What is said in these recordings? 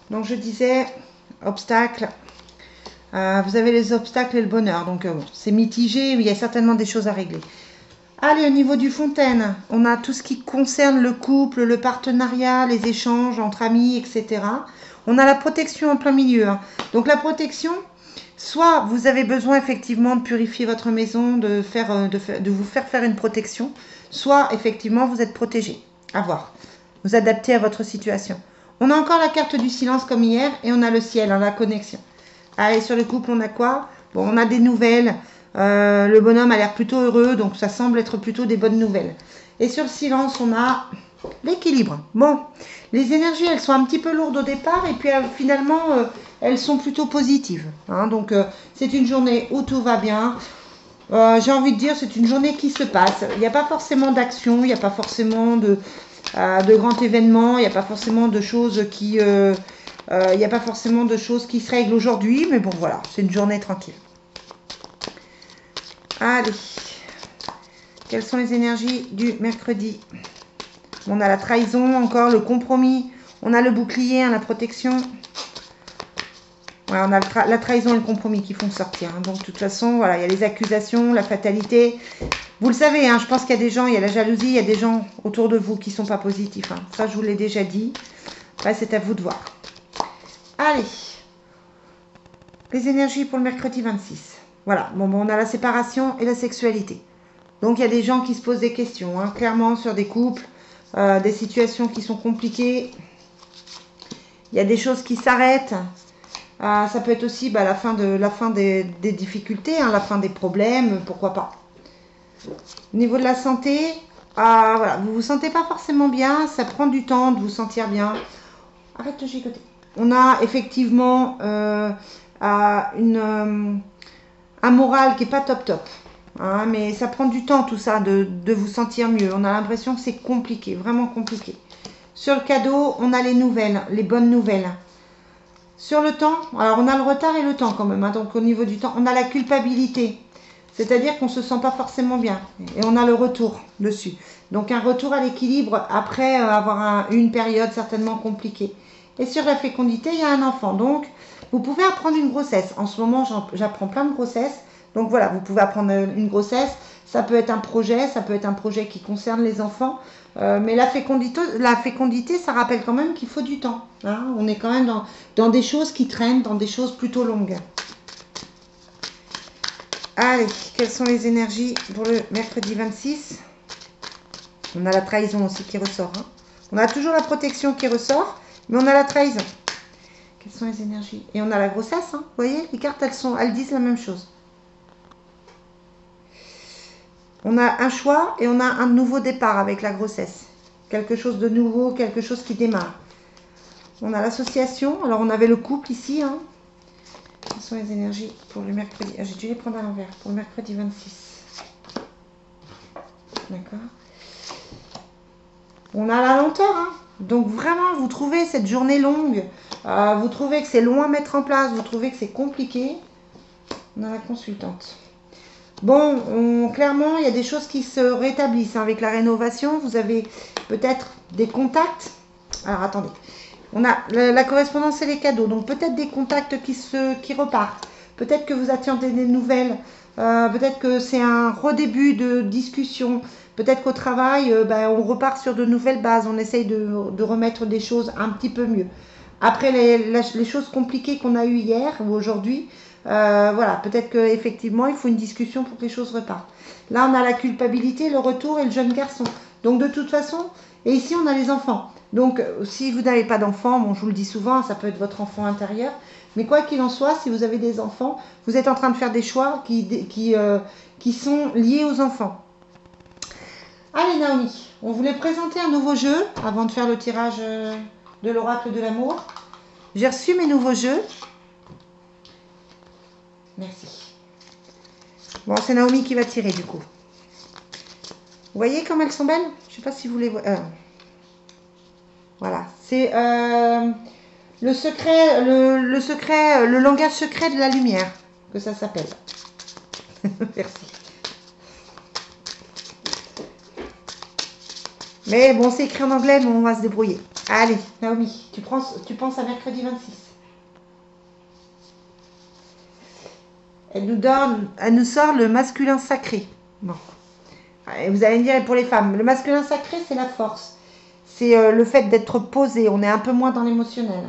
Donc je disais, obstacles. Vous avez les obstacles et le bonheur. Donc bon, c'est mitigé, mais il y a certainement des choses à régler. Allez, au niveau du fontaine, on a tout ce qui concerne le couple, le partenariat, les échanges entre amis, etc. On a la protection en plein milieu. Hein. Donc la protection, soit vous avez besoin effectivement de purifier votre maison, de vous faire une protection, soit effectivement vous êtes protégé. À voir. Vous adaptez à votre situation. On a encore la carte du silence comme hier et on a le ciel, hein, la connexion. Allez, sur le couple, on a quoi? Bon, on a des nouvelles. Le bonhomme a l'air plutôt heureux, donc ça semble être plutôt des bonnes nouvelles. Et sur le silence, on a l'équilibre. Bon, les énergies, elles sont un petit peu lourdes au départ, et puis finalement, elles sont plutôt positives. Hein, donc, c'est une journée où tout va bien. J'ai envie de dire, c'est une journée qui se passe. Il n'y a pas forcément d'action, il n'y a pas forcément de grands événements, il n'y a pas forcément de choses qui... il n'y a pas forcément de choses qui se règlent aujourd'hui, mais bon, voilà, c'est une journée tranquille. Allez, quelles sont les énergies du mercredi? On a la trahison, encore le compromis. On a le bouclier, hein, la protection. Ouais, on a la trahison et le compromis qui font sortir. Hein. Donc, de toute façon, voilà, il y a les accusations, la fatalité. Vous le savez, hein, je pense qu'il y a des gens, il y a la jalousie, il y a des gens autour de vous qui ne sont pas positifs. Hein. Ça, je vous l'ai déjà dit. Après, c'est à vous de voir. Allez, les énergies pour le mercredi 26. Voilà, bon, on a la séparation et la sexualité. Donc, il y a des gens qui se posent des questions, hein, clairement, sur des couples, des situations qui sont compliquées. Il y a des choses qui s'arrêtent. Ça peut être aussi la fin des difficultés, hein, la fin des problèmes, pourquoi pas. Au niveau de la santé, voilà, vous ne vous sentez pas forcément bien, ça prend du temps de vous sentir bien. Arrête de gigoter. On a effectivement un moral qui n'est pas top. Hein, mais ça prend du temps tout ça, de vous sentir mieux. On a l'impression que c'est compliqué, vraiment compliqué. Sur le cadeau, on a les nouvelles, les bonnes nouvelles. Sur le temps, alors on a le retard et le temps quand même. Hein, donc au niveau du temps, on a la culpabilité. C'est-à-dire qu'on ne se sent pas forcément bien. Et on a le retour dessus. Donc un retour à l'équilibre après avoir une période certainement compliquée. Et sur la fécondité, il y a un enfant. Donc vous pouvez apprendre une grossesse. En ce moment, j'apprends plein de grossesses. Donc voilà, vous pouvez apprendre une grossesse. Ça peut être un projet qui concerne les enfants. Mais la fécondité, ça rappelle quand même qu'il faut du temps. Hein. On est quand même dans des choses qui traînent, dans des choses plutôt longues. Allez, quelles sont les énergies pour le mercredi 26? On a la trahison aussi qui ressort. Hein. On a toujours la protection qui ressort, mais on a la trahison. Quelles sont les énergies? Et on a la grossesse. Hein. Vous voyez, les cartes, elles disent la même chose. On a un choix et on a un nouveau départ avec la grossesse. Quelque chose de nouveau, quelque chose qui démarre. On a l'association. Alors, on avait le couple ici. Hein. Quelles sont les énergies pour le mercredi? J'ai dû les prendre à l'envers. Pour le mercredi 26. D'accord. On a la lenteur. Hein. Donc, vraiment, vous trouvez cette journée longue. Vous trouvez que c'est long à mettre en place. Vous trouvez que c'est compliqué. On a la consultante. Bon, clairement, il y a des choses qui se rétablissent. Hein, avec la rénovation, vous avez peut-être des contacts. Alors, attendez. On a la correspondance et les cadeaux. Donc, peut-être des contacts qui repartent. Peut-être que vous attendez des nouvelles. Peut-être que c'est un redébut de discussion. Peut-être qu'au travail, on repart sur de nouvelles bases. On essaye de remettre des choses un petit peu mieux. Après les choses compliquées qu'on a eues hier ou aujourd'hui, voilà, peut-être qu'effectivement, il faut une discussion pour que les choses repartent. Là, on a la culpabilité, le retour et le jeune garçon. Donc, de toute façon, et ici, on a les enfants. Donc, si vous n'avez pas d'enfants, bon, je vous le dis souvent, ça peut être votre enfant intérieur. Mais quoi qu'il en soit, si vous avez des enfants, vous êtes en train de faire des choix qui sont liés aux enfants. Allez, Naomi, on voulait présenter un nouveau jeu avant de faire le tirage de l'oracle de l'amour. J'ai reçu mes nouveaux jeux. Merci. Bon, c'est Naomi qui va tirer du coup. Vous voyez comme elles sont belles? Je ne sais pas si vous les voyez. Voilà, c'est le langage secret de la lumière, que ça s'appelle. Merci. Mais bon, c'est écrit en anglais, mais on va se débrouiller. Allez, Naomi, tu penses à mercredi 26. Elle nous sort le masculin sacré. Bon. Et vous allez me dire, pour les femmes, le masculin sacré, c'est la force. C'est le fait d'être posé. On est un peu moins dans l'émotionnel.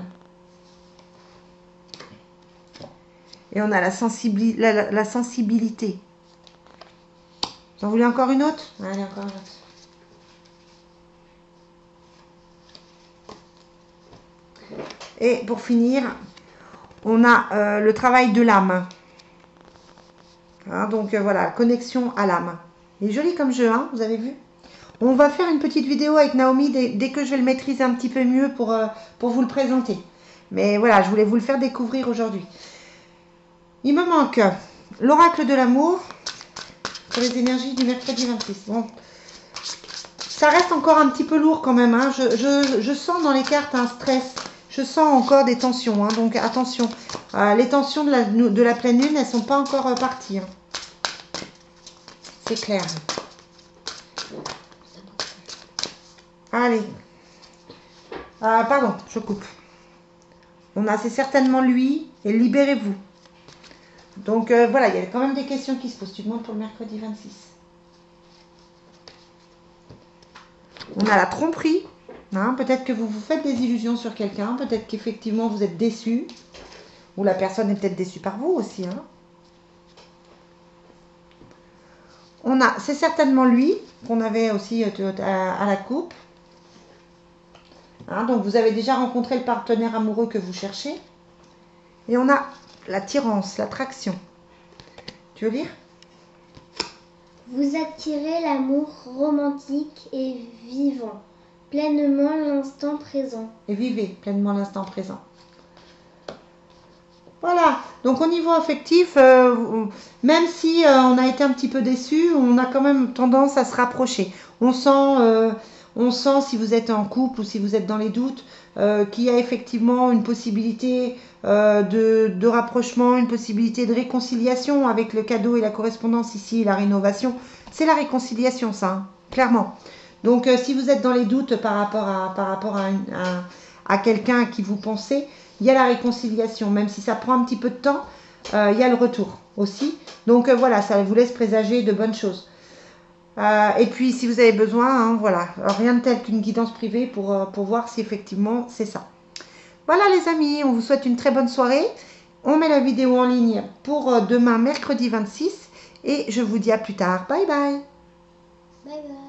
Et on a la sensibilité. Vous en voulez encore une autre? Allez, encore une autre. Et pour finir, on a le travail de l'âme. Hein, donc voilà, connexion à l'âme. Il est joli comme jeu, hein, vous avez vu? On va faire une petite vidéo avec Naomi dès que je vais le maîtriser un petit peu mieux pour vous le présenter. Mais voilà, je voulais vous le faire découvrir aujourd'hui. Il me manque l'oracle de l'amour pour les énergies du mercredi 26. Bon, ça reste encore un petit peu lourd quand même. Hein. Je sens dans les cartes un stress. Je sens encore des tensions. Hein. Donc attention, les tensions de la pleine lune, elles ne sont pas encore parties. Hein. C'est clair. Allez. Pardon, je coupe. C'est certainement lui. Et libérez-vous. Donc voilà, il y a quand même des questions qui se posent. Tu demandes pour le mercredi 26. On a la tromperie. Hein, peut-être que vous vous faites des illusions sur quelqu'un. Peut-être qu'effectivement vous êtes déçu. Ou la personne est peut-être déçue par vous aussi. Hein. C'est certainement lui qu'on avait aussi à la coupe. Hein, donc vous avez déjà rencontré le partenaire amoureux que vous cherchez. Et on a l'attirance, l'attraction. Tu veux lire? Vous attirez l'amour romantique et vivant, pleinement l'instant présent. Et vivez pleinement l'instant présent. Voilà, donc au niveau affectif, même si on a été un petit peu déçu, on a quand même tendance à se rapprocher. On sent si vous êtes en couple ou si vous êtes dans les doutes, qu'il y a effectivement une possibilité de rapprochement, une possibilité de réconciliation avec le cadeau et la correspondance ici, la rénovation. C'est la réconciliation, ça, hein, clairement. Donc si vous êtes dans les doutes par rapport à quelqu'un à qui vous pensez, il y a la réconciliation, même si ça prend un petit peu de temps, il y a le retour aussi. Donc voilà, ça vous laisse présager de bonnes choses. Et puis si vous avez besoin, hein, voilà, rien de tel qu'une guidance privée pour voir si effectivement c'est ça. Voilà les amis, on vous souhaite une très bonne soirée. On met la vidéo en ligne pour demain mercredi 26 et je vous dis à plus tard. Bye bye. Bye bye.